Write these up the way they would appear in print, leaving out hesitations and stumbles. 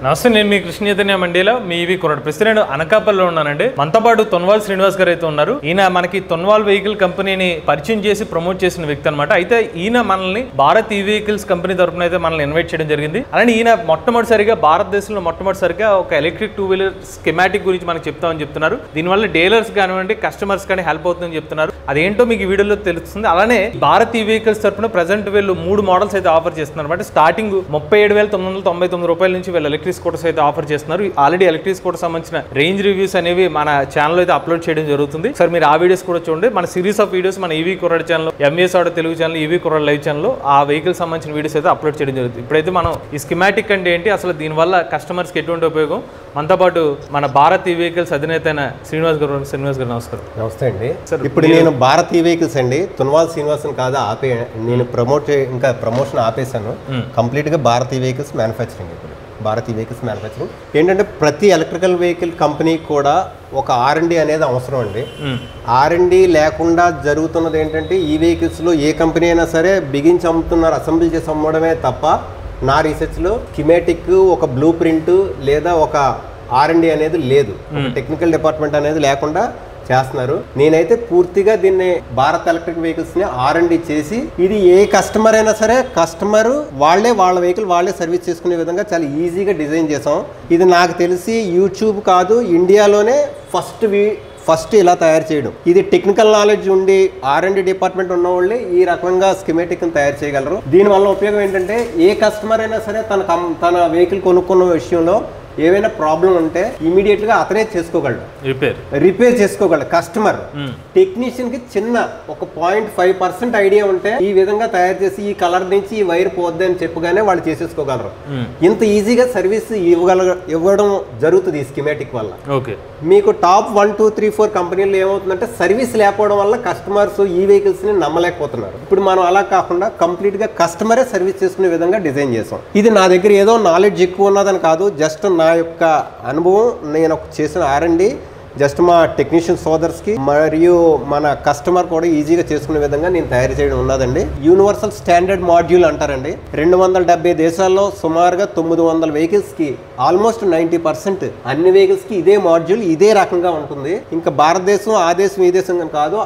నమస్తే, నేను మీ కృష్ణ చైతన్య మండీలో మీ ఈవీ కుర్రాడు. ప్రస్తుతం అనకాపల్లిలో ఉన్నానండి. మనతో పాటు తొన్వాల్ శ్రీనివాస్ గారు అయితే ఉన్నారు. ఈయన మనకి తొన్వాల్ వెహికల్ కంపెనీని పరిచయం చేసి ప్రమోట్ చేసిన వ్యక్తి అనమాట. అయితే ఈయన మనల్ని భారత్ ఈ వెహికల్స్ కంపెనీ తరఫున అయితే మనల్ని ఇన్వైట్ చేయడం జరిగింది. అలానే ఈయన మొట్టమొదటిసారిగా భారతదేశంలో మొట్టమొదటిసారిగా ఒక ఎలక్ట్రిక్ 2-వీలర్ స్కీమాటిక్ గురించి మనకు చెప్తామని చెప్తున్నారు. దీనివల్ల డీలర్స్ కానివ్వండి, కస్టమర్స్ కానీ హెల్ప్ అవుతుందని చెప్తున్నారు. అదేంటో మీకు ఈ వీడియోలో తెలుస్తుంది. అలానే భారత్ ఈ వెహికల్స్ తరఫున ప్రెసెంట్ వీళ్ళు 3 మోడల్స్ అయితే ఆఫర్ చేస్తున్నారు అనమాట. స్టార్టింగ్ 37,999 రూపాయల నుంచి వీళ్ళు ఎలక్ట్రిక్ స్కూటర్స్ అయితే ఆఫర్ చేస్తున్నారు. ఆల్రెడీ ఎలక్ట్రిక్ స్కూటర్ సంబంధించిన రేంజ్ రివ్యూస్ అనేవి మన ఛానల్ అయితే అప్లోడ్ చేయడం జరుగుతుంది. సార్ మీరు ఆ వీడియోస్ కూడా చూడండి. మన సిరీస్ ఆఫ్ వీడియోస్ మన ఈవీ కుర్రాడు channel, MS auto Telugu channel, EV కుర్రాడు లైవ్ ఛానల్ ఆ వెహికల్ సంబంధించిన వీడియోస్ అయితే అప్లోడ్ చేయడం జరుగుతుంది. ఇప్పుడైతే మనం ఈ స్కీమాటిక్ అంటే ఏంటి, అసలు దీనివల్ల కస్టమర్స్కి ఎటువంటి ఉపయోగం, మనతో పాటు మన భారత్ ఈ వెహికల్స్ అధినేత అయిన శ్రీనివాస్ గారు నమస్కారం. నమస్తే అండి. ఇప్పుడు నేను భారత్ ఈ వెహికల్స్ అండి, తున్వాల్ శ్రీనివాసన్ కాదు నేను ఇంకా ప్రమోషన్ ఆపేశాను. కంప్లీట్ గా భారత్ ఈ వెహికల్స్ మ్యానుఫ్యాక్చరింగ్. ఇప్పుడు భారత్ ఈ వెహికల్స్ మ్యానుఫ్యాక్చరింగ్ ఏంటంటే ప్రతి ఎలక్ట్రికల్ వెహికల్ కంపెనీ కూడా ఒక R&D అనేది అవసరం అండి. R&D లేకుండా జరుగుతున్నది ఏంటంటే ఈ వెహికల్స్లో ఏ కంపెనీ అయినా సరే బిగించి అమ్ముతున్నారు, అసెంబ్లీ చేసి అమ్మడమే తప్ప నా రీసెర్చ్లో స్కీమాటిక్ ఒక బ్లూ ప్రింట్ లేదా ఒక R&D అనేది లేదు. టెక్నికల్ డిపార్ట్మెంట్ అనేది లేకుండా చేస్తున్నారు. నేనైతే పూర్తిగా దీన్ని భారత్ ఎలక్ట్రిక్ వెహికల్స్ ని R&D చేసి ఇది ఏ కస్టమర్ అయినా సరే కస్టమర్ వాళ్ళ వెహికల్ వాళ్ళే సర్వీస్ చేసుకునే విధంగా చాలా ఈజీగా డిజైన్ చేసాం. ఇది నాకు తెలిసి యూట్యూబ్ కాదు, ఇండియాలోనే ఫస్ట్ ఇలా తయారు చేయడం. ఇది టెక్నికల్ నాలెడ్జ్ ఉండి R&D డిపార్ట్మెంట్ ఉన్న వాళ్ళే ఈ రకంగా స్కీమాటిక్ తయారు చేయగలరు. దీనివల్ల ఉపయోగం ఏంటంటే ఏ కస్టమర్ అయినా సరే తన వెహికల్ కొనుక్కున్న విషయంలో ఏమైనా ప్రాబ్లం ఉంటే ఇమీడియట్ గా అతనే చేసుకోగలడు, రిపేర్ చేసుకోగలడు. కస్టమర్ టెక్నీషియన్ కి చిన్న ఒక 0.5% ఐడియా ఉంటే ఈ విధంగా తయారు చేసి ఈ కలర్ నుంచి ఈ వైర్ పోద్ది అని చెప్పగానే వాళ్ళు చేసేసుకోగలరు. ఇంత ఈజీగా సర్వీస్ ఇవ్వడం జరుగుతుంది ఈ స్కీమాటిక్ వల్ల. మీకు టాప్ 1, 2, 3, 4 కంపెనీలు ఏమవుతుందంటే సర్వీస్ లేకపోవడం వల్ల కస్టమర్స్ ఈ వెహికల్స్ ని నమ్మలేకపోతున్నారు. ఇప్పుడు మనం అలా కాకుండా కంప్లీట్ గా కస్టమరే సర్వీస్ చేసుకునే విధంగా డిజైన్ చేసాం. ఇది నా దగ్గర ఏదో నాలెడ్జ్ ఎక్కువ ఉన్నదని కాదు, జస్ట్ నా యొక్క అనుభవం, నేను చేసిన R&D జస్ట్ మా టెక్నీషియన్ సోదర్స్కి మరియు మన కస్టమర్ కూడా ఈజీగా చేసుకునే విధంగా నేను తయారు చేయడం ఉన్నదండి. యూనివర్సల్ స్టాండర్డ్ మాడ్యూల్ అంటారండి. 270 దేశాల్లో సుమారుగా 900 వెహికల్స్కి ఆల్మోస్ట్ 90% అన్ని వెహికల్స్కి ఇదే మాడ్యూల్ ఇదే రకంగా ఉంటుంది. ఇంకా భారతదేశం ఆ దేశం ఈ దేశం కాదు,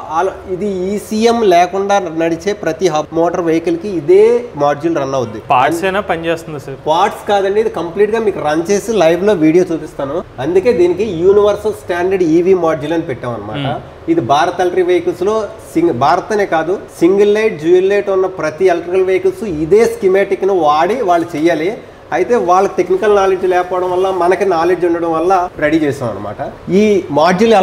ఇది ECM లేకుండా నడిచే ప్రతి హబ్ మోటార్ వెహికల్కి ఇదే మాడ్యూల్ రన్ అవుద్ది. పార్ట్స్ కాదండి, ఇది కంప్లీట్గా మీకు రన్ చేసి లైవ్లో వీడియో చూపిస్తాను. అందుకే దీనికి యూనివర్సల్ స్టాండర్డ్ ఈవీ మాడ్యూల్ అని పెట్టాం అనమాట. ఇది భారత్ ఎలక్ట్రిక్ వెహికల్స్ లో భారత్ అనే కాదు, సింగిల్ లైట్, డ్యూయల్ లైట్ ఉన్న ప్రతి ఎలక్ట్రికల్ వెహికల్స్ ఇదే స్కీమాటిక్ ను వాడి వాళ్ళు చెయ్యాలి. అయితే వాళ్ళకి టెక్నికల్ నాలెడ్జ్ లేకపోవడం వల్ల మనకి నాలెడ్జ్ ఉండడం వల్ల రెడీ చేసాం అనమాట. ఈ మాడ్యూల్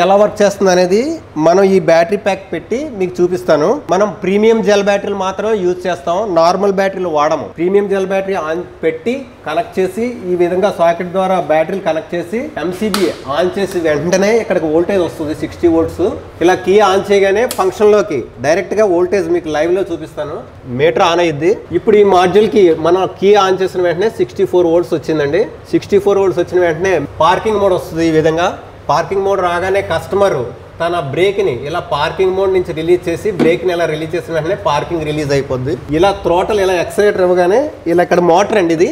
ఎలా వర్క్ చేస్తుంది అనేది మనం ఈ బ్యాటరీ ప్యాక్ పెట్టి మీకు చూపిస్తాను. మనం ప్రీమియం జెల్ బ్యాటరీలు మాత్రమే యూజ్ చేస్తాం, నార్మల్ బ్యాటరీలు వాడము. ప్రీమియం జెల్ బ్యాటరీ ఆన్ పెట్టి కనెక్ట్ చేసి ఈ విధంగా సాకెట్ ద్వారా బ్యాటరీలు కనెక్ట్ చేసి MCB ఆన్ చేసి వెంటనే ఇక్కడికి వోల్టేజ్ వస్తుంది 60 volts. ఇలా కీ ఆన్ చేయగానే ఫంక్షన్ లోకి డైరెక్ట్ గా వోల్టేజ్ మీకు లైవ్ లో చూపిస్తాను. మీటర్ ఆన్ అయ్యిద్ది. ఇప్పుడు ఈ మాడ్యూల్ కి మనం కీ ఆన్ చేసిన వెంటనే 64 volts వచ్చిందండి. 64 volts వచ్చిన వెంటనే పార్కింగ్ మోడ్ వస్తుంది. ఈ విధంగా పార్కింగ్ మోడ్ రాగానే కస్టమర్ తన బ్రేక్ ని ఇలా పార్కింగ్ మోడ్ నుంచి రిలీజ్ చేసి బ్రేక్ ని ఇలా రిలీజ్ చేసిన వెంటనే పార్కింగ్ రిలీజ్ అయిపోద్ది. ఇలా థ్రోటల్ ఇలా ఎక్సలేటర్ ఇవ్వగానే ఇలా ఇక్కడ మోటార్ అండి,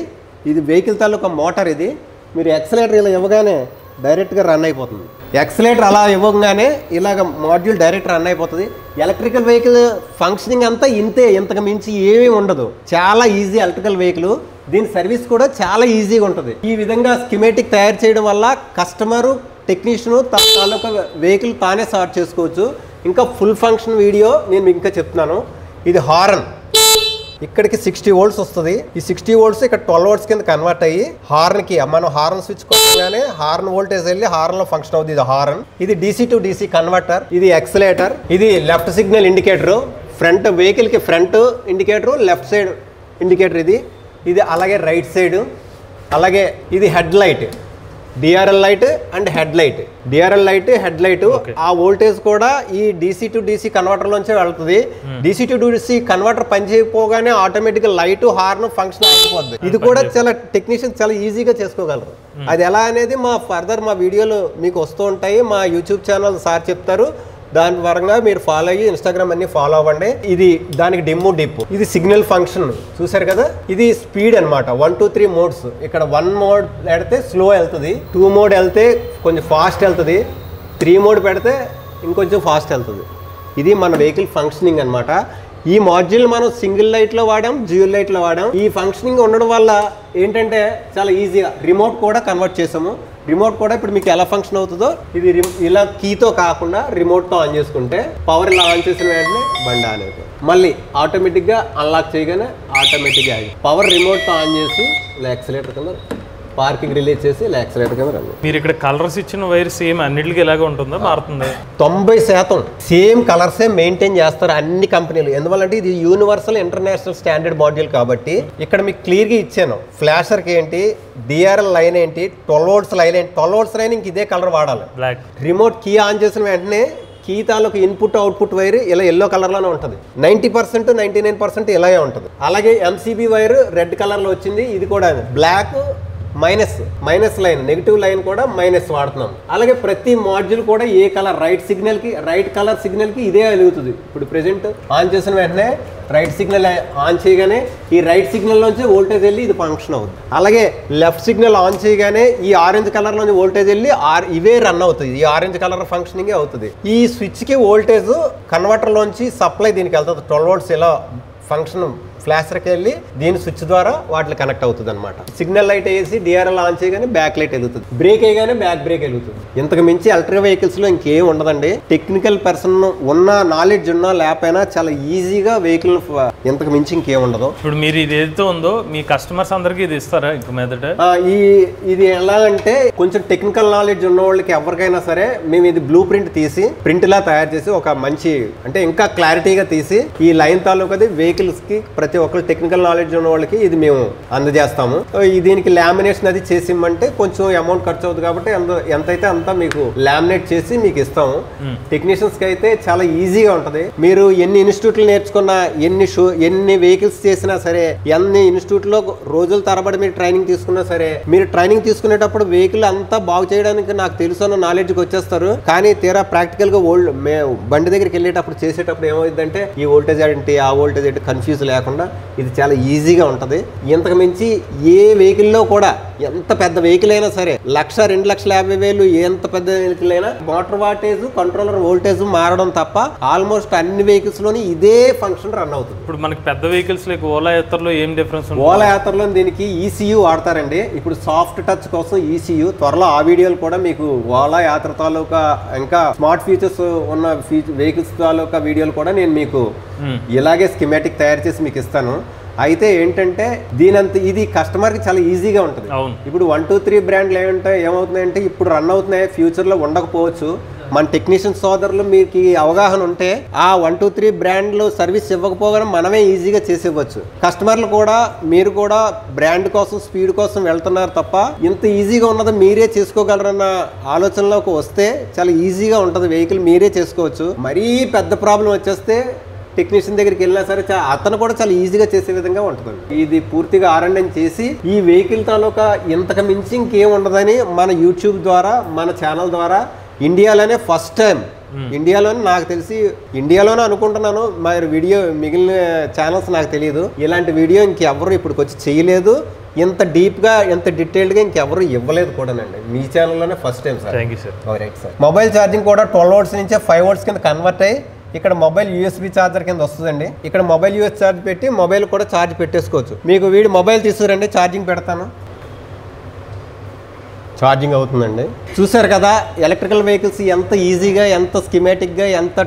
ఇది వెహికల్ తాలూకా మోటార్. ఇది మీరు ఎక్సలేటర్ ఇలా ఇవ్వగానే డైరెక్ట్ గా రన్ అయిపోతుంది. ఎక్సలేటర్ అలా ఇవ్వగానే ఇలాగ మాడ్యూల్ డైరెక్ట్ రన్ అయిపోతుంది. ఎలక్ట్రికల్ వెహికల్ ఫంక్షనింగ్ అంతా ఇంతే, ఇంతకు మించి ఏమీ ఉండదు. చాలా ఈజీ ఎలక్ట్రికల్ వెహికల్. దీని సర్వీస్ కూడా చాలా ఈజీగా ఉంటుంది. ఈ విధంగా స్కీమాటిక్ తయారు చేయడం వల్ల కస్టమరు టెక్నీషియన్ తాలూకా వెహికల్ తానే స్టార్ట్ చేసుకోవచ్చు. ఇంకా ఫుల్ ఫంక్షన్ వీడియో నేను మీకు ఇంకా చెప్తున్నాను. ఇది హారన్, ఇక్కడికి 60 volts వస్తుంది. ఈ 60 volts ఇక్కడ 12 volts కింద కన్వర్ట్ అయ్యి హార్న్ కి మనం హార్న్ స్విచ్ కొట్టగానే హార్న్ వోల్టేజ్ వెళ్ళి హార్న్ లో ఫంక్షన్ అవుతుంది. ఇది హార్న్. ఇది DC to DC కన్వర్టర్. ఇది ఎక్సలేటర్. ఇది left signal indicator. Front vehicle కి front indicator, left side indicator. ఇది అలాగే రైట్ సైడ్. అలాగే ఇది head light, DRL light and head light. DRL light, head light. ఆ వోల్టేజ్ కూడా ఈ DC to DC కన్వర్టర్ లోంచే వెళ్తుంది. DC to DC కన్వర్టర్ పనిచేయకపోగానే ఆటోమేటిక్ లైట్, హార్న్ ఫంక్షన్ అయిపోద్ది. ఇది కూడా చాలా టెక్నీషియన్స్ చాలా ఈజీగా చేసుకోగలరు. అది ఎలా అనేది మా వీడియోలు మీకు వస్తూ ఉంటాయి. మా యూట్యూబ్ ఛానల్ సార్ చెప్తారు. దాని పరంగా మీరు ఫాలో అయ్యి ఇన్స్టాగ్రామ్ అన్ని ఫాలో అవ్వండి. ఇది దానికి డెమో డిప్, ఇది సిగ్నల్ ఫంక్షన్ చూసారు కదా. ఇది స్పీడ్ అనమాట. 1 2 3 మోడ్స్. ఇక్కడ 1 మోడ్ పెడితే స్లో వెళ్తుంది, 2 మోడ్ వెళ్తే కొంచెం ఫాస్ట్ వెళ్తుంది, 3 మోడ్ పెడితే ఇంకొంచెం ఫాస్ట్ వెళ్తుంది. ఇది మన వెహికల్ ఫంక్షనింగ్ అనమాట. ఈ మాడ్యూల్ మనం సింగిల్ లైట్లో వాడాం, డ్యూయల్ లైట్లో వాడాం. ఈ ఫంక్షనింగ్ ఉండడం వల్ల ఏంటంటే చాలా ఈజీగా రిమోట్ కూడా కన్వర్ట్ చేసాము. రిమోట్ కూడా ఇప్పుడు మీకు ఎలా ఫంక్షన్ అవుతుందో, ఇది ఇలా కీతో కాకుండా రిమోట్తో ఆన్ చేసుకుంటే పవర్ ఇలా ఆన్ చేసిన వెంటనే బండి ఆన్ అవుతుంది. మళ్ళీ ఆటోమేటిక్గా అన్లాక్ చేయగానే ఆటోమేటిక్గా ఆగి పవర్ రిమోట్తో ఆన్ చేసి ఇలా యాక్సిలేటర్ కింద పార్కింగ్ రిలీజ్ చేసి ఇలా యాక్సిలేటర్ కింద రన్. మీరు ఇక్కడ కలర్స్ ఇచ్చిన వైర్ సేమ్ అన్నిటికీ ఇలాగే ఉంటుందా, మారుతుంది? 90% సేమ్ కలర్సే మెయింటైన్ చేస్తారు అన్ని కంపెనీలు. ఎందువల్లంటే ఇది యూనివర్సల్ ఇంటర్నేషనల్ స్టాండర్డ్ మాడ్యూల్ కాబట్టి ఇక్కడ మీకు క్లియర్గా ఇచ్చాను. ఫ్లాషర్కి ఏంటి, డిఆర్ఎల్ లైన్ ఏంటి, 12 volts లైన్ ఏంటి. 12 volts లైన్ ఇంక ఇదే కలర్ వాడాలి. బ్లాక్. రిమోట్ కీ ఆన్ చేసిన వెంటనే కీ తాలూకు ఇన్పుట్ అవుట్పుట్ వైర్ ఇలా ఎల్లో కలర్లోనే ఉంటుంది. 90% 99% ఇలాగే ఉంటుంది. అలాగే ఎంసీబీ వైర్ రెడ్ కలర్లో వచ్చింది. ఇది కూడా black minus line, negative line కూడా మైనస్ వాడుతున్నాం. అలాగే ప్రతి మాడ్యూల్ కూడా ఏ కలర్ రైట్ కలర్ సిగ్నల్ కి ఇదే వెలుగుతుంది. ఇప్పుడు ప్రెసెంట్ ఆన్ చేసిన వెంటనే రైట్ సిగ్నల్ ఆన్ చేయగానే ఈ రైట్ సిగ్నల్ నుంచి వోల్టేజ్ వెళ్ళి ఇది ఫంక్షన్ అవుతుంది. అలాగే లెఫ్ట్ సిగ్నల్ ఆన్ చేయగానే ఈ ఆరెంజ్ కలర్ నుంచి వోల్టేజ్ వెళ్ళి ఇవే రన్ అవుతుంది. ఈ ఆరెంజ్ కలర్ ఫంక్షనింగ్ అవుతుంది. ఈ స్విచ్ కి వోల్టేజ్ కన్వర్టర్ లోంచి సప్లై దీనికి వెళ్తుంది. 12 volts ఇలా ఫంక్షన్ ఫ్లాషర్కి వెళ్ళి దీని స్విచ్ ద్వారా వాటికి కనెక్ట్ అవుతుంది అనమాట. సిగ్నల్ లైట్ వేసి డిఆర్ఎల్ ఆన్ చేయగానే బ్యాక్ లైట్ వెలుగుతుంది, బ్రేక్ వేయగానే బ్యాక్ బ్రేక్ వెలుగుతుంది. ఇంతకు మించి ఎలక్ట్రిక్ వెహికల్స్ లో ఇంకేం ఉండదండి. టెక్నికల్ పర్సన్ ఉన్న నాలెడ్జ్ ఉన్నా లేకపోయినా చాలా ఈజీగా వెహికల్ ఇంతకు మించి ఇంకేం ఉండదు. ఇప్పుడు మీరు ఇది ఏదైతే ఉందో మీ కస్టమర్స్ అందరికి ఇది ఇస్తారా ఇంక మీదట? ఇది ఎలా అంటే కొంచెం టెక్నికల్ నాలెడ్జ్ ఉన్న వాళ్ళకి ఎవరికైనా సరే మేము ఇది బ్లూ ప్రింట్ తీసి ప్రింట్ లా తయారు చేసి ఒక మంచి అంటే ఇంకా క్లారిటీగా తీసి ఈ లైన్ తాలూకది వెహికల్స్ కి ప్రతి ఒక్కరు టెక్నికల్ నాలెడ్జ్ ఉన్న వాళ్ళకి ఇది మేము అందజేస్తాము. దీనికి లామినేషన్ అది చేసి ఇమ్మంటే కొంచెం అమౌంట్ ఖర్చు అవుతుంది కాబట్టి ఎంతైతే అంత మీకు లామినేట్ చేసి మీకు ఇస్తాము. టెక్నీషియన్స్ కి అయితే చాలా ఈజీగా ఉంటది. మీరు ఎన్ని ఇన్స్టిట్యూట్లు నేర్చుకున్నా, ఎన్ని వెహికల్స్ చేసినా సరే, ఎన్ని ఇన్స్టిట్యూట్ లో రోజుల తరబడి మీరు ట్రైనింగ్ తీసుకున్నా సరే, మీరు ట్రైనింగ్ తీసుకునేటప్పుడు వెహికల్ అంతా బాగు చేయడానికి నాకు తెలుసు అన్న నాలెడ్జ్కి వచ్చేస్తారు. కానీ తీరా ప్రాక్టికల్ గా బండి దగ్గరికి వెళ్ళేటప్పుడు చేసేటప్పుడు ఏమవుతుందంటే ఈ వోల్టేజ్ ఏంటి, ఆ వోల్టేజ్ ఏంటి కన్ఫ్యూజ్ లేకుండా ఇది చాలా ఈజీగా ఉంటుంది. ఇంతకు మించి ఏ వెహికల్లో కూడా ఎంత పెద్ద వెహికల్ అయినా సరే 1,00,000 2,50,000 ఎంత పెద్ద వెహికల్ అయినా మోటార్ వాటేజ్ కంట్రోలర్ వోల్టేజ్ మారడం తప్ప ఆల్మోస్ట్ అన్ని వెహికల్స్ లోని ఇదే ఫంక్షన్ రన్ అవుతుంది. ఇప్పుడు మనకి పెద్ద వెహికల్స్ లైక్ ఓలా యాత్రలో ఏం డిఫరెన్స్? ఓలా యాత్రలో దీనికి ఈసీయూ వాడతారండి. ఇప్పుడు సాఫ్ట్ టచ్ కోసం ఈసీయూ, త్వరలో ఆ వీడియోలు కూడా మీకు ఓలా యాత్ర తాలూకా ఇంకా స్మార్ట్ ఫీచర్స్ ఉన్న వెహికల్స్ తాలూకా వీడియోలు కూడా నేను మీకు ఇలాగే స్కీమాటిక్ తయారు చేసి మీకు ఇస్తాను. అయితే ఏంటంటే ఇది కస్టమర్కి చాలా ఈజీగా ఉంటుంది. ఇప్పుడు 1 2 3 బ్రాండ్లు ఏమవుతున్నాయంటే ఇప్పుడు రన్ అవుతున్నాయి, ఫ్యూచర్లో ఉండకపోవచ్చు. మన టెక్నీషియన్ సోదరులు మీకు అవగాహన ఉంటే ఆ 1 2 3 బ్రాండ్లు సర్వీస్ ఇవ్వకపోగానే మనమే ఈజీగా చేసేవచ్చు. కస్టమర్లు కూడా మీరు కూడా బ్రాండ్ కోసం స్పీడ్ కోసం వెళ్తున్నారు తప్ప ఇంత ఈజీగా ఉన్నది మీరే చేసుకోగలరన్న ఆలోచనలోకి వస్తే చాలా ఈజీగా ఉంటుంది. వెహికల్ మీరే చేసుకోవచ్చు. మరీ పెద్ద ప్రాబ్లం వచ్చేస్తే టెక్నీషియన్ దగ్గరికి వెళ్ళినా సరే అతను కూడా చాలా ఈజీగా చేసే విధంగా ఉంటుంది. ఇది పూర్తిగా R&D చేసి ఈ వెహికల్ తాలూకా ఇంతకు మించి ఇంకేం ఉండదని మన యూట్యూబ్ ద్వారా మన ఛానల్ ద్వారా ఇండియాలోనే ఫస్ట్ టైం, ఇండియాలోనే నాకు తెలిసి ఇండియాలోనే అనుకుంటున్నాను, మరి వీడియో మిగిలిన ఛానల్స్ నాకు తెలియదు, ఇలాంటి వీడియో ఇంకెవరు ఇప్పటికొచ్చి చేయలేదు. ఇంత డీప్గా ఎంత డీటెయిల్డ్గా ఇంకెవరు ఇవ్వలేదు కూడానండి. మీ ఛానల్లోనే first time sir. Thank you sir. Right sir. Mobile charging కూడా 12 volts నుంచే 5 volts కింద కన్వర్ట్ అయ్యి ఇక్కడ మొబైల్ USB ఛార్జర్ కింద వస్తుందండి. ఇక్కడ మొబైల్ USB ఛార్జ్ పెట్టి మొబైల్ కూడా ఛార్జ్ పెట్టేసుకోవచ్చు. మీకు మొబైల్ తీసుకురండి, ఛార్జింగ్ పెడతాను. ఛార్జింగ్ అవుతుందండి. చూసారు కదా ఎలక్ట్రికల్ వెహికల్స్ ఎంత ఈజీగా, ఎంత స్కీమాటిక్గా, ఎంత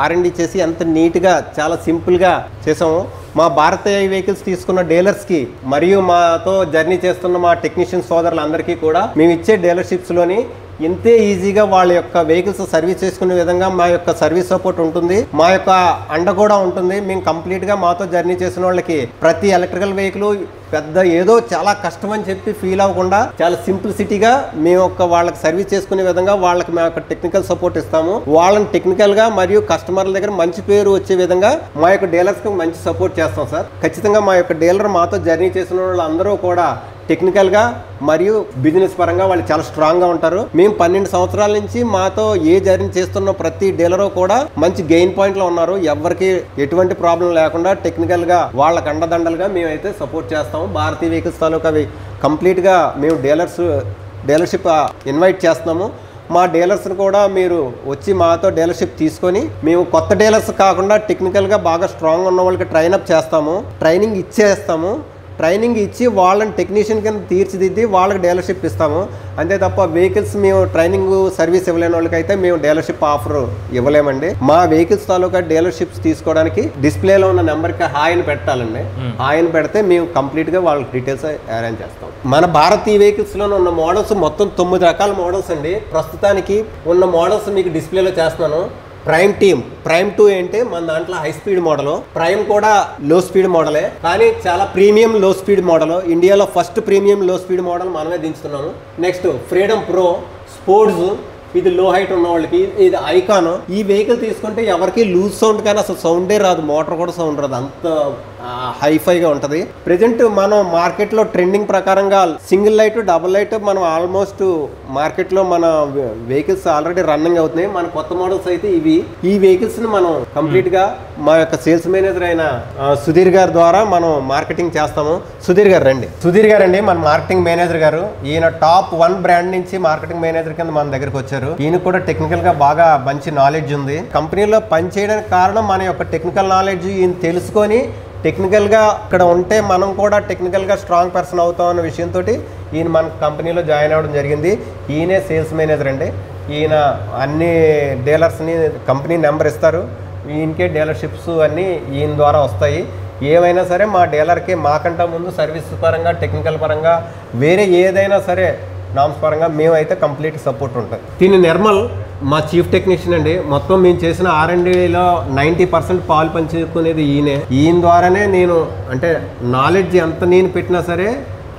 R&D చేసి ఎంత నీట్గా చాలా సింపుల్గా చేసాము. మా భారతీయ వెహికల్స్ తీసుకున్న డీలర్స్కి మరియు మాతో జర్నీ చేస్తున్న మా టెక్నీషియన్ సోదరులందరికీ కూడా మేము ఇచ్చే డీలర్షిప్స్లోని ఇంతే ఈజీగా వాళ్ళ యొక్క వెహికల్స్ సర్వీస్ చేసుకునే విధంగా మా యొక్క సర్వీస్ సపోర్ట్ ఉంటుంది, మా యొక్క అండ కూడా ఉంటుంది. మేము కంప్లీట్గా మాతో జర్నీ చేసిన వాళ్ళకి ప్రతి ఎలక్ట్రికల్ వెహికల్ పెద్ద ఏదో చాలా కష్టం అని చెప్పి ఫీల్ అవ్వకుండా చాలా సింప్లిసిటీగా మేము వాళ్ళకి సర్వీస్ చేసుకునే విధంగా వాళ్ళకి మా యొక్క టెక్నికల్ సపోర్ట్ ఇస్తాము. వాళ్ళని టెక్నికల్గా మరియు కస్టమర్ల దగ్గర మంచి పేరు వచ్చే విధంగా మా యొక్క డీలర్స్కి మంచి సపోర్ట్ చేస్తాం సార్. ఖచ్చితంగా మా యొక్క డీలర్ మాతో జర్నీ చేసిన వాళ్ళందరూ కూడా టెక్నికల్గా మరియు బిజినెస్ పరంగా వాళ్ళు చాలా స్ట్రాంగ్గా ఉంటారు. మేము 12 సంవత్సరాల నుంచి మాతో ఏ జర్నీ చేస్తున్న ప్రతి డీలరు కూడా మంచి గెయిన్ పాయింట్లో ఉన్నారు. ఎవరికి ఎటువంటి ప్రాబ్లం లేకుండా టెక్నికల్గా వాళ్ళకి అండదండలుగా మేమైతే సపోర్ట్ చేస్తాము. భారతీయ వెహికల్స్ తాలూకా కంప్లీట్గా మేము డీలర్షిప్ ఇన్వైట్ చేస్తున్నాము. మా డీలర్స్ని కూడా మీరు వచ్చి మాతో డీలర్షిప్ తీసుకొని మేము కొత్త డీలర్స్ కాకుండా టెక్నికల్గా బాగా స్ట్రాంగ్ ఉన్న వాళ్ళకి ట్రైనప్ చేస్తాము, ట్రైనింగ్ ఇచ్చేస్తాము. ట్రైనింగ్ ఇచ్చి వాళ్ళని టెక్నీషియన్ కింద తీర్చిదిద్ది వాళ్ళకి డీలర్షిప్ ఇస్తాము. అంతే తప్ప వెహికల్స్ మేము ట్రైనింగ్ సర్వీస్ ఇవ్వలేని వాళ్ళకైతే మేము డీలర్షిప్ ఆఫర్ ఇవ్వలేమండి. మా వెహికల్స్ తాలూకా డీలర్షిప్స్ తీసుకోవడానికి డిస్ప్లేలో ఉన్న నెంబర్కి హాయిని పెట్టాలండి. హాయిని పెడితే మేము కంప్లీట్గా వాళ్ళకి డీటెయిల్స్ అరేంజ్ చేస్తాం. మన భారతీయ వెహికల్స్లోనే ఉన్న మోడల్స్ మొత్తం 9 రకాల మోడల్స్ అండి. ప్రస్తుతానికి ఉన్న మోడల్స్ మీకు డిస్ప్లేలో చేస్తున్నాను. ప్రైమ్ 2 ఏంటి మన దాంట్లో హై స్పీడ్ మోడల్, ప్రైమ్ కూడా లో స్పీడ్ మోడలే, కానీ చాలా ప్రీమియం లో స్పీడ్ మోడల్. ఇండియాలో ఫస్ట్ ప్రీమియం లో స్పీడ్ మోడల్ మనమే దించుతున్నాము. నెక్స్ట్ ఫ్రీడమ్ ప్రో స్పోర్ట్స్, ఇది లో హైట్ ఉన్న వాళ్ళకి. ఇది ఐకాన్. ఈ వెహికల్ తీసుకుంటే ఎవరికి లూజ్ సౌండ్ కానీ అసలు సౌండే రాదు, మోటార్ కూడా సౌండ్ రాదు, అంత హైఫైగా ఉంటుంది. ప్రెజెంట్ మనం మార్కెట్లో ట్రెండింగ్ ప్రకారంగా సింగిల్ లైట్, డబుల్ లైట్ మనం ఆల్మోస్ట్ మార్కెట్లో మన వెహికల్స్ ఆల్రెడీ రన్నింగ్ అవుతున్నాయి. మన కొత్త మోడల్స్ అయితే ఇవి. ఈ వెహికల్స్ని మనం కంప్లీట్గా మా యొక్క సేల్స్ మేనేజర్ అయిన సుధీర్ గారి ద్వారా మనం మార్కెటింగ్ చేస్తాము. సుధీర్ గారు రండి మన మార్కెటింగ్ మేనేజర్ గారు. ఈయన టాప్ 1 బ్రాండ్ నుంచి మార్కెటింగ్ మేనేజర్ కింద మన దగ్గరకు వచ్చారు. ఈయన కూడా టెక్నికల్ గా బాగా మంచి నాలెడ్జ్ ఉంది. కంపెనీలో పనిచేయడానికి కారణం మన యొక్క టెక్నికల్ నాలెడ్జ్ ఈయన తెలుసుకొని టెక్నికల్ గా ఇక్కడ ఉంటే మనం కూడా టెక్నికల్ గా స్ట్రాంగ్ పర్సన్ అవుతాం అన్న విషయంతో ఈయన మన కంపెనీలో జాయిన్ అవ్వడం జరిగింది. ఈయనే సేల్స్ మేనేజర్ అండి. ఈయన అన్ని డీలర్స్ని కంపెనీ నెంబర్ ఇస్తారు. ఈయనకే డీలర్షిప్స్ అన్నీ ఈయన ద్వారా వస్తాయి. ఏమైనా సరే మా డీలర్కి మాకంటే ముందు సర్వీస్ పరంగా టెక్నికల్ పరంగా వేరే ఏదైనా సరే నామ్స్ పరంగా మేమైతే కంప్లీట్ సపోర్ట్ ఉంటుంది. దీని నిర్మల్ మా చీఫ్ టెక్నీషియన్ అండి. మొత్తం మేము చేసిన R&Dలో 90% పాలు పంచుకునేది ఈయన ద్వారానే. నేను అంటే నాలెడ్జ్ ఎంత నేను పెట్టినా సరే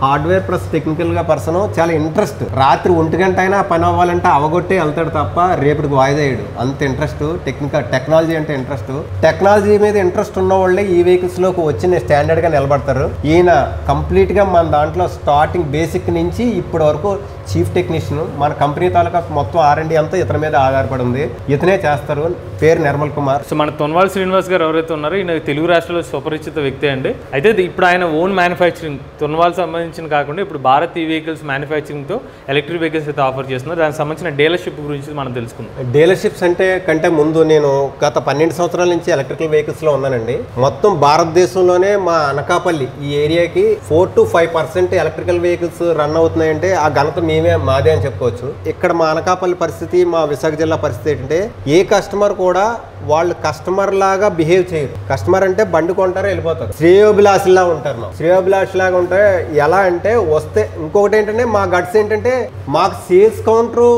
హార్డ్వేర్ ప్లస్ టెక్నికల్గా పర్సన్ చాలా ఇంట్రెస్ట్. రాత్రి 1 గంట అయినా పని అవ్వాలంటే అవగొట్టే వెళ్తాడు తప్ప రేపటికి వాయిదా వేయడు. అంత ఇంట్రెస్ట్. టెక్నాలజీ అంటే ఇంట్రెస్ట్. టెక్నాలజీ మీద ఇంట్రెస్ట్ ఉన్న వాళ్ళే ఈ వెహికల్స్లోకి వచ్చి స్టాండర్డ్గా నిలబడతారు. ఈయన కంప్లీట్గా మన దాంట్లో స్టార్టింగ్ బేసిక్ నుంచి ఇప్పటి వరకు చీఫ్ టెక్నీషియన్. మన కంపెనీ తాలూకా మొత్తం R&D అంతా ఇతని మీద ఆధారపడి ఉంది. ఇతనే చేస్తారు. పేరు నిర్మల్ కుమార్. సో మన తొన్వాల్ శ్రీనివాస్ గారు ఎవరైతే ఉన్నారో ఈయన తెలుగు రాష్ట్రాల్లో సుపరిచిత వ్యక్తి అండి. అయితే ఇప్పుడు ఆయన ఓన్ మ్యానుఫ్యాక్చరింగ్ తొన్వాల్ సంబంధించిన కాకుండా ఇప్పుడు భారత్ ఈ వెహికల్స్ మ్యానుఫ్యాక్చరింగ్తో ఎలక్ట్రిక్ వెహికల్స్ అయితే ఆఫర్ చేస్తున్నారు. దానికి సంబంధించిన డీలర్షిప్ గురించి మనం తెలుసుకుందాం. డీలర్షిప్స్ కంటే ముందు నేను గత 12 సంవత్సరాల నుంచి ఎలక్ట్రికల్ వెహికల్స్లో ఉన్నానండి. మొత్తం భారతదేశంలోనే మా అనకాపల్లి ఈ ఏరియాకి 4 to 5% ఎలక్ట్రికల్ వెహికల్స్ రన్ అవుతున్నాయంటే ఆ ఘనత మాదే అని చెప్పుకోవచ్చు. ఇక్కడ మా అనకాపల్లి పరిస్థితి, మా విశాఖ జిల్లా పరిస్థితి ఏంటంటే ఏ కస్టమర్ కూడా వాళ్ళు కస్టమర్ లాగా బిహేవ్ చేయరు. కస్టమర్ అంటే బండి కొంటారు వెళ్ళిపోతారు. శ్రేయోభిలాషిలా ఉంటారు. శ్రేయోభిలాషిలాగా ఉంటే ఎలా అంటే వస్తే ఇంకొకటి ఏంటంటే మా గట్స్ ఏంటంటే మాకు సేల్స్ కౌంటర్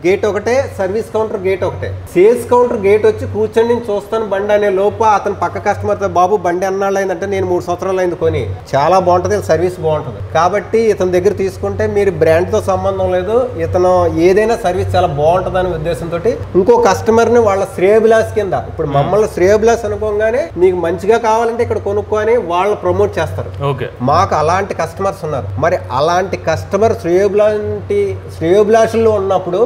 గేట్ ఒకటే, సర్వీస్ కౌంటర్ గేట్ ఒకటే. సేల్స్ కౌంటర్ గేట్ వచ్చి కూర్చొని నేను చూస్తాను బండి అనే లోపు అతను పక్క కస్టమర్తో బాబు బండి అన్నాళ్ళు అయిందంటే నేను 3 సంవత్సరాలు అయింది కొని, చాలా బాగుంటుంది, సర్వీస్ బాగుంటుంది. కాబట్టి ఇతని దగ్గర తీసుకుంటే మీరు బ్రాండ్తో సంబంధం లేదు, ఇతను ఏదైనా సర్వీస్ చాలా బాగుంటుంది అనే ఉద్దేశంతో ఇంకో కస్టమర్ని వాళ్ళ శ్రేయోభిలాష్ కింద, ఇప్పుడు మమ్మల్ని శ్రేయోభిలాష్ అనుకోగానే మీకు మంచిగా కావాలంటే ఇక్కడ కొనుక్కొని వాళ్ళు ప్రమోట్ చేస్తారు. మాకు అలాంటి కస్టమర్స్ ఉన్నారు. మరి అలాంటి కస్టమర్ శ్రేయోభిలాషుల్లో ఉన్నప్పుడు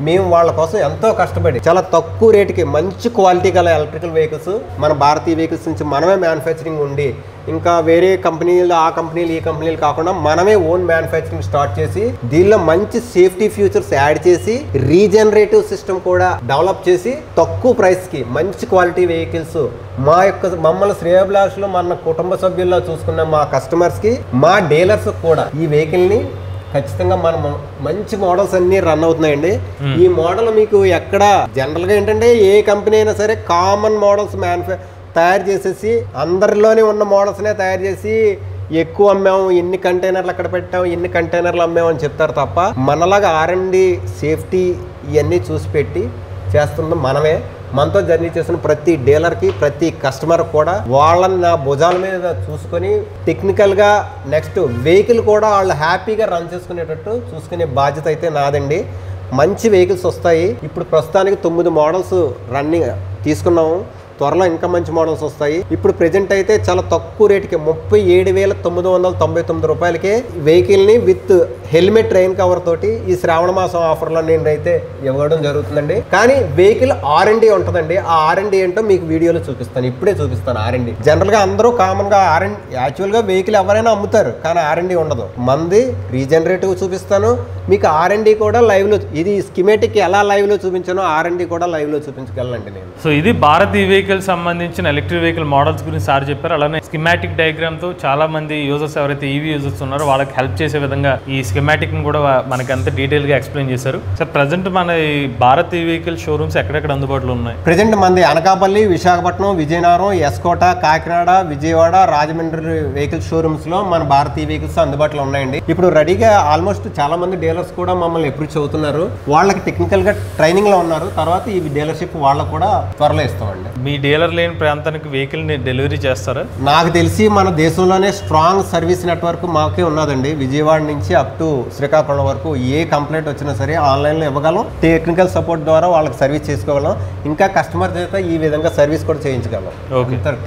మేము వాళ్ళ కోసం ఎంతో కష్టపడి చాలా తక్కువ రేటుకి మంచి క్వాలిటీ గల ఎలక్ట్రికల్ వెహికల్స్ మన భారతీయ వెహికల్స్ నుంచి మనమే మ్యానుఫ్యాక్చరింగ్ ఉండి ఇంకా వేరే కంపెనీలు ఆ కంపెనీలు ఈ కంపెనీలు కాకుండా మనమే ఓన్ మ్యానుఫ్యాక్చరింగ్ స్టార్ట్ చేసి దీనిలో మంచి సేఫ్టీ ఫీచర్స్ యాడ్ చేసి రీజనరేటివ్ సిస్టమ్ కూడా డెవలప్ చేసి తక్కువ ప్రైస్కి మంచి క్వాలిటీ వెహికల్స్ మమ్మల్ని శ్రేయోభిలాషులు మన కుటుంబ సభ్యుల్లో చూసుకున్న మా కస్టమర్స్కి మా డీలర్స్ కూడా ఈ వెహికల్ని ఖచ్చితంగా మనం మంచి మోడల్స్ అన్ని రన్ అవుతున్నాయండి. ఈ మోడల్ మీకు ఎక్కడ జనరల్గా ఏంటంటే ఏ కంపెనీ అయినా సరే కామన్ మోడల్స్ తయారు చేసేసి అందరిలోనే ఉన్న మోడల్స్నే తయారు చేసి ఎక్కువ అమ్మాము, ఎన్ని కంటైనర్లు అక్కడ పెట్టాము, ఎన్ని కంటైనర్లు అమ్మాము అని చెప్తారు తప్ప మనలాగా R&D సేఫ్టీ ఇవన్నీ చూసి పెట్టి చేస్తుంది మనమే. మనతో జర్నీ చేసిన ప్రతి డీలర్కి ప్రతి కస్టమర్ కూడా వాళ్ళని నా భుజాల మీద చూసుకొని టెక్నికల్గా నెక్స్ట్ వెహికల్ కూడా వాళ్ళు హ్యాపీగా రన్ చేసుకునేటట్టు చూసుకునే బాధ్యత అయితే నాదండి. మంచి వెహికల్స్ వస్తాయి. ఇప్పుడు ప్రస్తుతానికి 9 మోడల్స్ రన్నింగ్ తీసుకున్నాము. త్వరలో ఇంకా మంచి మోడల్స్ వస్తాయి. ఇప్పుడు ప్రెజెంట్ అయితే చాలా తక్కువ రేటుకి 37,999 రూపాయలకే వెహికల్ ని విత్ హెల్మెట్ రెయిన్ కవర్ తోటి ఈ శ్రావణ మాసం ఆఫర్ లో నేనైతే ఇవ్వడం జరుగుతుందండి. కానీ వెహికల్ R&D ఉంటుందండి. ఆ R&D ఏంటో మీకు వీడియోలో చూపిస్తాను, ఇప్పుడే చూపిస్తాను. R&D జనరల్ గా అందరూ కామన్ గా యాక్చువల్ గా వెహికల్ ఎవరైనా అమ్ముతారు, కానీ R&D ఉండదు. మంది రీజనరేటివ్ చూపిస్తాను మీకు, R&D కూడా లైవ్ లో, ఇది స్కిమేటిక్ ఎలా లైవ్ లో చూపించానో R&D కూడా లైవ్ లో చూపించగలనండి నేను. సో ఇది భారత్ ఈ వెహికల్ సంబంధించిన ఎలక్ట్రిక్ వెహికల్ మోడల్స్ గురించి సార్ చెప్పారు. అలానే స్కిమాటిక్ డయాగ్రామ్ తో చాలా మంది యూజర్స్ ఎవరైతే ఈవీ యూజర్స్ ఉన్నారో వాళ్ళకి హెల్ప్ చేసే విధంగా ఈ స్కిమాటిక్ ని కూడా మనకి అంత డీటెయిల్ గా ఎక్స్ప్లెయిన్ చేశారు. సార్ ప్రజెంట్ మన ఈ భారత్ ఈ వెహికల్ షోరూమ్స్ ఎక్కడెక్కడ అందుబాటులో ఉన్నాయి? ప్రెజెంట్ మంది అనకాపల్లి, విశాఖపట్నం, విజయనగరం, ఎస్కోట, కాకినాడ, విజయవాడ, రాజమండ్రి వెహికల్ షోరూమ్స్ లో మన భారత్ ఈ వెహికల్స్ అందుబాటులో ఉన్నాయండి. ఇప్పుడు రెడీగా ఆల్మోస్ట్ చాలా మంది డీలర్స్ కూడా మమ్మల్ని అప్రోచ్ అవుతున్నారు. వాళ్ళకి టెక్నికల్ గా ట్రైనింగ్ లో ఉన్నారు. తర్వాత ఈ డీలర్షిప్ వాళ్ళకు కూడా త్వరలో ఇస్తామండి. మీ డీలర్ లేని ప్రాంతానికి వెహికల్ ని డెలివరీ చేస్తారా? నాకు తెలిసి మన దేశంలోనే స్ట్రాంగ్ సర్వీస్ నెట్వర్క్ మాకే ఉన్నదండి. విజయవాడ నుంచి అప్ టు శ్రీకాకుళం వరకు ఏ కంప్లైంట్ వచ్చినా సరే ఆన్లైన్ లో ఇవ్వగలం. టెక్నికల్ సపోర్ట్ ద్వారా వాళ్ళకి సర్వీస్ చేసుకోగలం. ఇంకా కస్టమర్ చేత ఈ విధంగా సర్వీస్ కూడా చేయించగలం.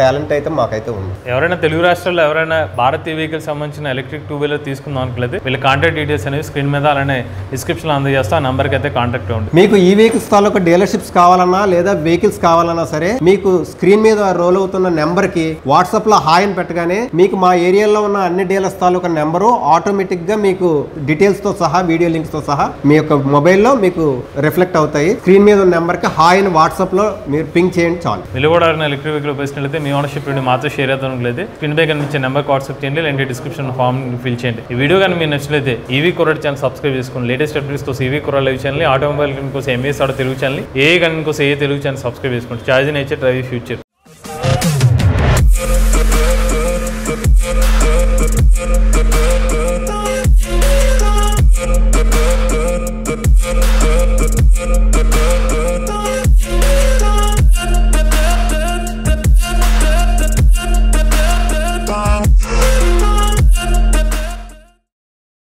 టాలెంట్ అయితే మాకైతే ఉంది. ఎవరైనా తెలుగు రాష్ట్రాల్లో ఎవరైనా భారత్ ఈ వెహికల్ సంబంధించిన ఎలక్ట్రిక్ 2-వీలర్ తీసుకుందాం అనుకోలేదు, వీళ్ళ కాంటాక్ట్ డీటెయిల్స్ అనేవి స్క్రీన్ మీద అలానే డిస్క్రిప్షన్ లో అందజేస్తా. ఆ నంబర్కి అయితే కాంటాక్ట్ అవ్వండి. మీకు ఈ వెహికల్స్ తాలూకా డీలర్షిప్స్ కావాలన్నా లేదా వెహికల్స్ కావాలన్నా సరే మీకు స్క్రీన్ మీద రోల్ అవుతున్న నెంబర్ కి వాట్సాప్ లో హాయ్ అని పెట్టగానే మీకు మా ఏరియాలో ఉన్న అన్ని డీలర్స్ తాలూకా నెంబరు ఆటోమేటిక్ గా మీకు డీటెయిల్స్ తో సహా, వీడియో లింక్స్ తో సహా మీ యొక్క మొబైల్లో మీకు రిఫ్లెక్ట్ అవుతాయి. స్క్రీన్ మీద ఉన్న నెంబర్ కి హాయ్ అని వాట్సాప్ లో మీరు పింక్ చేయండి చాలు. వీళ్ళు కూడా ఎలక్ట్రిక్ వెహికల్ ఉపయోగించినట్లయితే మీ ఓనర్షిప్ మాతో షేర్ అవుతుంది. స్క్రీన్ పై కనిపించే నెంబర్ వాట్సాప్ చేయండి, లేదంటే డిస్క్రిప్షన్ ఫామ్ ఫిల్ చేయండి. ఈ వీడియో కానీ మీరు నచ్చినట్లయితే ఈవీ కుర్రాడ్ ఛానల్ సబ్స్క్రైబ్ చేసుకోండి. లేటెస్ట్ అప్డేట్స్ కోసం ఈవీ కుర్రాడ్ లైవ్ ఛానల్, ఆటోమొబైల్ కోసం ఎంఎస్ ఆటో తెలుగు ఛానల్, ఏ గన్ కోసం ఏ తెలుగు ఛానల్ సబ్స్క్రైబ్ చేసుకోండి. Charge nature drive future.